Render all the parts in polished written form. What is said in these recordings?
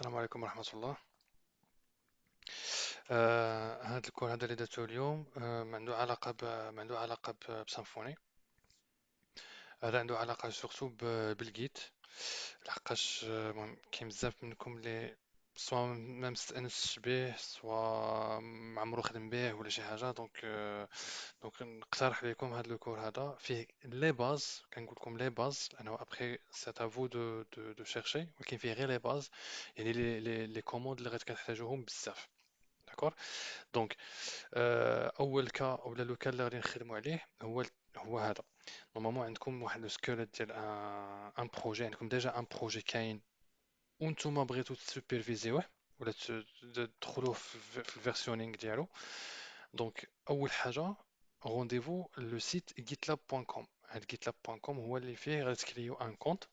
السلام عليكم ورحمة الله. هذا الكور هذا اللي درته اليوم ما عنده علاقة ما عنده علاقة بسامفوني. هذا عنده علاقة سورتو بالجيت. لحقاش المهم كاين بزاف منكم اللي سوا ما مستأنسش به سوا ما عمرو خدم به ولا شي حاجة. دونك نقترح لكم هذا الكور هذا فيه لي باز. كنقول لكم لي باز لأنه ابخي سي ا فو دو شيرشي، ولكن فيه غير لي باز، يعني لي كوموند اللي غادي كتحتاجوهم بزاف. داكور. دونك اول كا اولا لو كا اللي غادي نخدموا عليه هو هذا. نورمالمون عندكم واحد لو سكيلت ديال ان بروجي، عندكم ديجا ان بروجي كاين وانتم بغيتو تسوبرفيزيوه ولا تدخلوه في الفيرسيونينغ ديالو. دونك اول حاجه رونديفو لو سيت gitlab.com. هاد gitlab.com هو اللي فيه غادي تكريو ان كونت.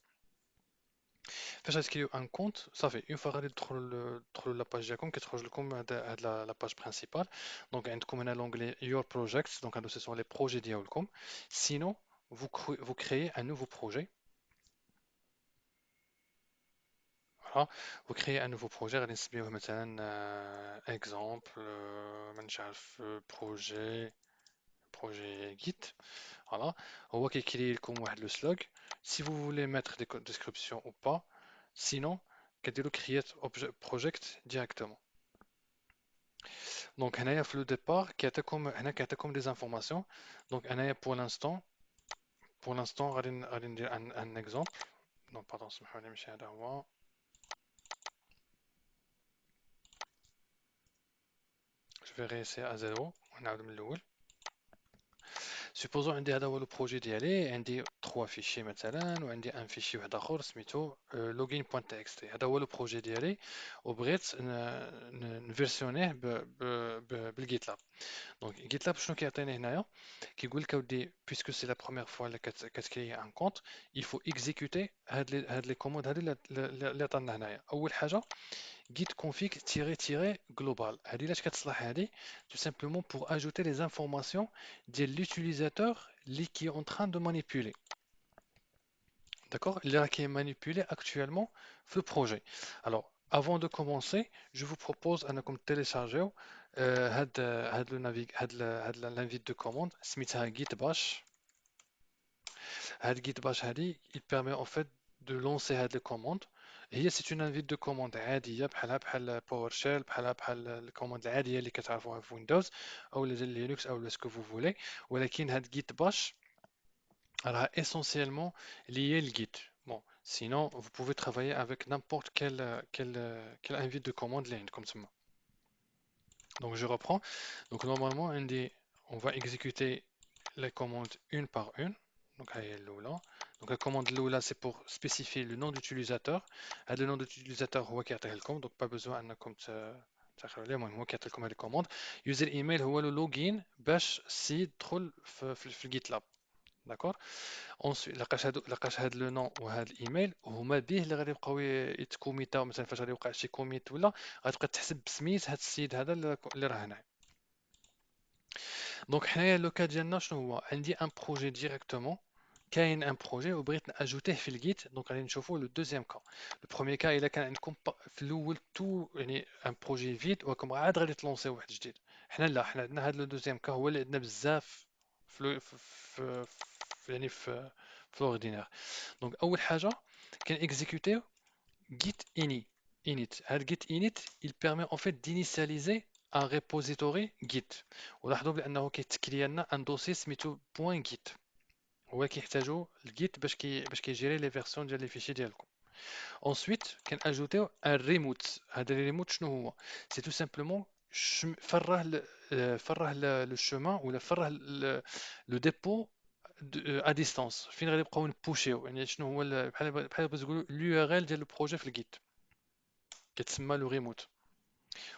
فاش غتكريو ان كونت صافي اون فوا غادي تدخلوا لاباج ديالكم كتخرج لكم هاد لاباج برينسيبال. دونك عندكم هنا لونغلي يور بروجيكتس، دونك هادو سي سون لي بروجي ديالكم. سينو vous créez un nouveau projet. Voilà, vous créez un nouveau projet غادي نسميوه مثلا exemple مانيش عارف projet git. Voilà, هو كيكري لكم واحد لو سلوغ. Si vous voulez mettre des descriptions ou pas, sinon كديروا create project directement. Donc هنايا في لو ديبار كيعطيكم des informations. Donc هنايا pour l'instant غادي ندير un exemple. Non pardon سمحوا لي ماشي هذا هو. Je vais réessayer à zéro ونعاود من الاول. سوبوزون عندي هذا هو لو بروجي ديالي، عندي 3 فيشي مثلا وعندي ان فيشي واحد اخر سميتو login.txt. هذا هو لو بروجي ديالي وبغيت نفيرسيونيه بالجيت لاب. دونك جيت لاب شنو كيعطيني هنايا؟ كيقول لك اودي بيسكو سي لا بروميير فوا اللي كتكري ان كونت يفو اكزيكوتي هاد لي كوموند هادي اللي عطانا هنايا. اول حاجه git config global. هذه علاش كتصلح هذه؟ tout simplement pour ajouter les informations de l'utilisateur qui est en train de manipuler. D'accord? Il y a qui est manipulé actuellement le projet. Alors, avant de commencer, je vous propose de télécharger l'invite de commande سميتها git bash. git bash il permet en fait de lancer les commandes. هي c'est une invite de commande عادية بحال PowerShell بحال الكوماند العادية اللي كتعرفوها في ويندوز أو لينكس أو ce que vous voulez. ولكن هاد git bash راها essentiellement lié le git. Bon, sinon vous pouvez travailler avec n'importe quelle invite de commande اللي عندكم تما. Donc je reprends. Donc normalement on va exécuter les commandes une par une. Donc هاهي الأولى. Donc la commande الأولى c'est pour spécifier le nom d'utilisateur. هذا le nom d'utilisateur هو كيعطيه لكم، donc pas besoin أنكم تدخلوا عليه. المهم هو كيعطي لكم هذه الكوموند. يوزر ايميل هو لو لوغين باش سي تدخل في الجيت لاب. داكور. اونسويت لقاش هاد لو نون وهاد الايميل هما به اللي غادي يبقاو يتكوميتاو. مثلا فاش غادي يوقع شي كوميت ولا غتبقى تحسب بسميت هاد السيد هذا اللي راه هنا. دونك حنايا لو كا ديالنا شنو هو؟ عندي ان بروجي ديريكتومون، كاين ان بروجي وبغيت اجوتيه في الجيت. دونك غادي نشوفوا لو دوزيام كا. لو بروميير كا الا كان عندكم في الاول تو يعني ان بروجي فيد وراكم عاد غادي تلونسيو واحد جديد. حنا لا، حنا عندنا هذا لو دوزيام كا هو اللي عندنا بزاف يعني في الاوردينير. دونك اول حاجه كان اكزيكوتيو git init. هاد git init il permet en fait d'initialiser un repository git. ولاحظوا بانه كيتكري لنا ان دوسي سميتو .git. هو كيحتاجو الجيت باش كيجيري لي فيرسيون ديال لي فيشي ديالكم. ensuite كنأجوتيو ان ريموت. هذا الريموت شنو هو؟ سي تو سامبلومون فراه فراه لو شومان ولا فراه لو ديبو ا ديستانس فين غادي نبقاو نبوشيو. يعني شنو هو بحال بغيتو تقولوا اليو ار ال ديال البروجي في الجيت كتسمى لو ريموت.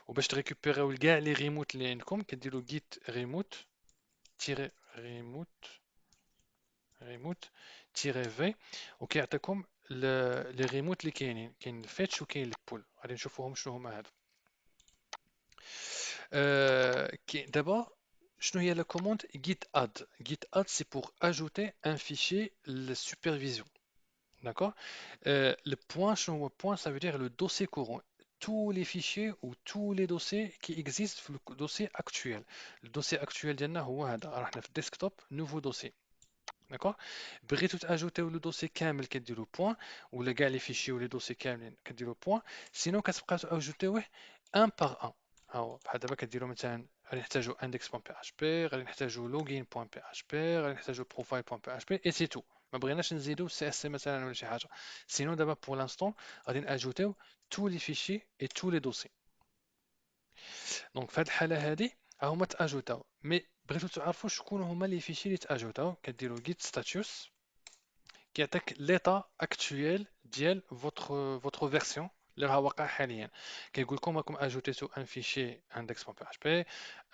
وباش تريكوبيريو كاع لي ريموت اللي عندكم كديروا جيت ريموت تيري ريموت تيري في وكيعطيكم لي ريموت اللي كاين الفيتش وكاين البول. غادي نشوفوهم شنو هما هادو. دابا شنو هي لا commande git add. Git add c'est pour ajouter un fichier la supervision. D'accord. Le point شنو هو point ça veut dire le dossier courant. tous les fichiers ou tous les dossiers qui existent في le dossier actuel. Le dossier actuel ديالنا هو هذا، رحنا في الديسكتوب nouveau dossier. D'accord? بغيتو تاجوتيو لو دوسي كامل كديروا بوان، ولا كاع لي فيشي ولي دوسي كاملين كديروا بوان، سينو كتبقاو تاجوتيوه ان باغ ان. ها هو بحال دابا كديروا مثلا غادي نحتاجو index.php، غادي نحتاجو login.php، غادي نحتاجو profile.php اي سي تو. ما بغيناش نزيدو سي اس سي مثلا ولا شي حاجه. سينو دابا بور لانستون غادي ناجوتيو تو لي فيشي اي تو لي دوسي. دونك في هذه الحاله هذه ها هما تاجوتاو، مي بغيتو تعرفوا شكون هما لي فيشي اللي تاجوتاو، كديروا git status qui attaque l'état actuel ديال votre version اللي راها واقعة حاليا. كيقول لكم راكم اجوتيتو un fichier index.php،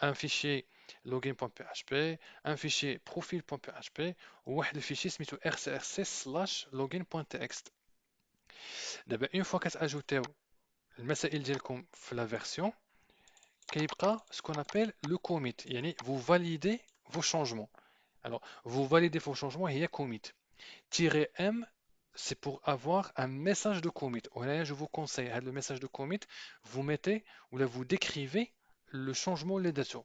un fichier login.php، un fichier profil.php، وواحد الفيشي سميتو rcrc/login.txt. دابا اون فوا كتاجوتيو المسائل ديالكم في لا فيرسيون، كيبقى ce qu'on appelle le commit، يعني vous validez vos changements. Alors vous validez vos changements هي commit. -m c'est pour avoir un message de commit. Voilà, je vous conseille, le message de commit, vous mettez ou là vous décrivez le changement là-dessus.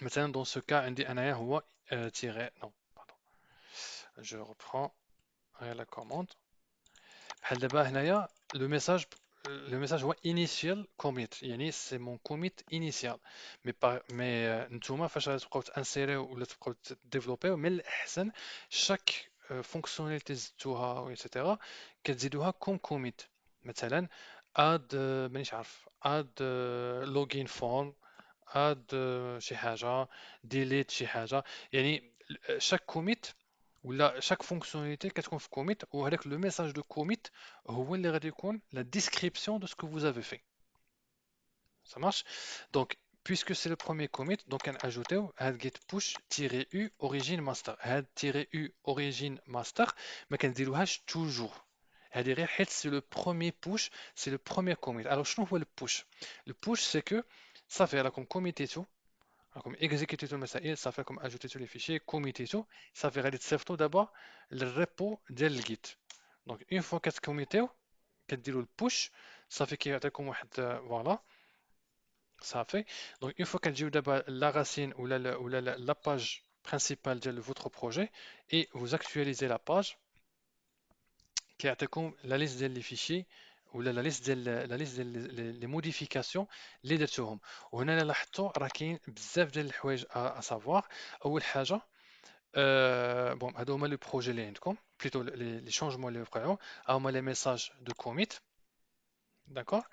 مثلا dans ce cas عندي أنايا هو non, pardon. Je reprends la commande. بحال دابا هنايا le message هو initial commit، يعني c'est mon commit initial. mais نتوما فاش غتبقاو تانسيريو ولا تبقاو تديفلوبيو من الأحسن chaque fonctionnalité زدتوها etc كتزيدوها كوم commit. مثلا add مانيش عارف add login form، add شي حاجة، delete شي حاجة، يعني chaque commit ولا chaque fonctionnalité كتكون في commit، وهذاك le message de commit هو اللي غادي يكون la description de ce que vous avez fait. Ça marche? Donc, puisque c'est le premier commit, donc on ajoute get push-u origin master. -u origin master, mais qu'on dirait toujours. C'est le premier push, c'est le premier commit. Alors, je trouve le push. Le push, c'est que ça fait comme commit et tout, comme exécuter tout le message, ça fait comme ajouter tous les fichiers, commit et tout, ça fait aller d'abord le repo de Git. Donc, une fois que tu committé, que tu le push, ça fait qu'il y a comme voilà. Ça fait. Donc, une fois qu'elle dit d'abord la racine ou la page principale de votre projet, et vous actualisez la page qui a comme la liste des fichiers ou la liste des modifications اللي درتوهم. وهنا لاحظتوا راه كاين بزاف ديال الحوايج à savoir. اول حاجه بون هادو هما لي بروجي اللي عندكم بليتو لي changements اللي وقعوا، هما لي messages de commit. D'accord.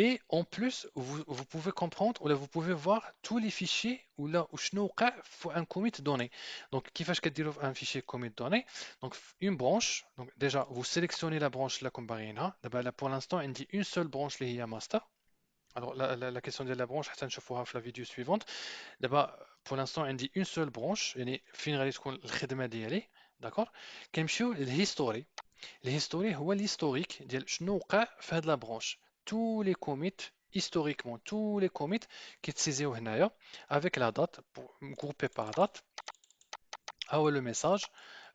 Et en plus, vous pouvez comprendre ou là vous pouvez voir tous les fichiers ou là où شنو وقع في un commit donné. Donc كيفاش كديروا في un fichier commit donné. Donc une branche, donc déjà vous sélectionnez la branche là comme باغيينها. دابا là pour l'instant on dit une seule branche اللي هي master. Alors la question de la branche حتى نشوفوها في la vidéo suivante. دابا pour l'instant on dit une seule branche، يعني فين غادي تكون الخدمة ديالي. d'accord. كنمشيو للهيستوري. الهيستوري هو l'historique ديال شنو وقع في هاد لا برونش. tous les commits historiquement tous les commits كيتسيزيو هنايا avec la date groupé par date. ها هو لو ميساج،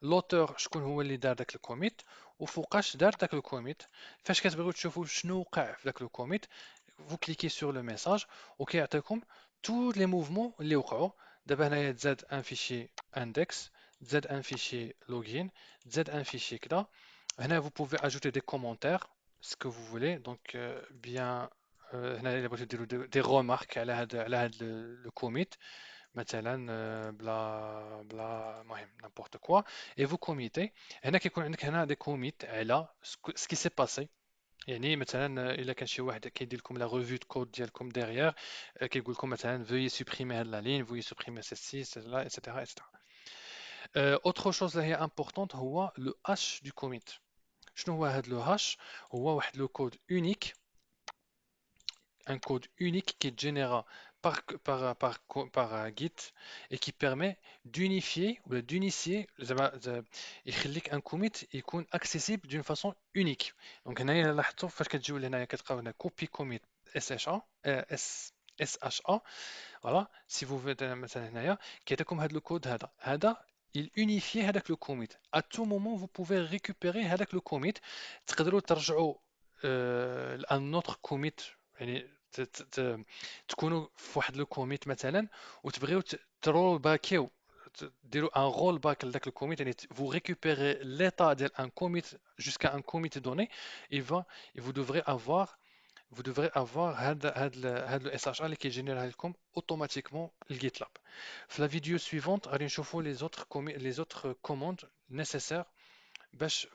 لوتور شكون هو اللي دار داك الكوميت وفوقاش دار داك الكوميت. فاش كتبغيو تشوفوا شنو وقع في داك الكوميت vous cliquez sur le message وكيعطيكم tous les mouvements اللي وقعوا. دابا هنايا تزاد ان فيشي index، تزاد ان فيشي login، تزاد ان فيشي كذا. هنا vous pouvez ajouter des commentaires ce que vous voulez. donc bien هنا الا بغيتو ديروا des remarques على هاد le commit مثلا بلا مهم n'importe quoi. et vous committez. هنا كيكون عندك هنا des commits على ce qui s'est passé. يعني مثلا الا كان شي واحد كيدير لكم لا ريفيو دو كود ديالكم ديغيير، كيقول لكم مثلا veuillez supprimer هاد لا لين veuillez supprimer ceci cela etc etc. autre chose اللي هي importante هو le hash du commit. شنو هو هاد لو هاش؟ هو واحد لو كود unique، un code unique qui est généré par Git et qui permet d'unifier ou d'initier يخليك un commit يكون accessible d'une façon unique. donc هنايا لاحظتوا فاش كتجيو لهنايا كتلقاو هنا copy commit SHA SHA. voilà si vous faites مثلا هنايا كيعطيكم هذا الكود هذا il unifie هذاك le commit. à tout moment vous pouvez récupérer هذاك le commit. تقدروا ترجعوا ان اوتر كوميت، يعني تكونوا في واحد لو كوميت مثلا، وتبغيو ترول باكيو، ديروا ان رول باك لذاك الكوميت، يعني فو ريكوبيري ليتا ديال ان كوميت jusqu'à un commit donné. il va et vous devrez avoir هاد le SHA اللي كيجينيرها لكم اوتوماتيكمون الجيت لاب. في لا فيديو سويفونت غادي نشوفوا les autres commandes nécessaires باش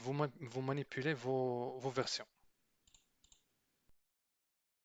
vous manipulez vos versions.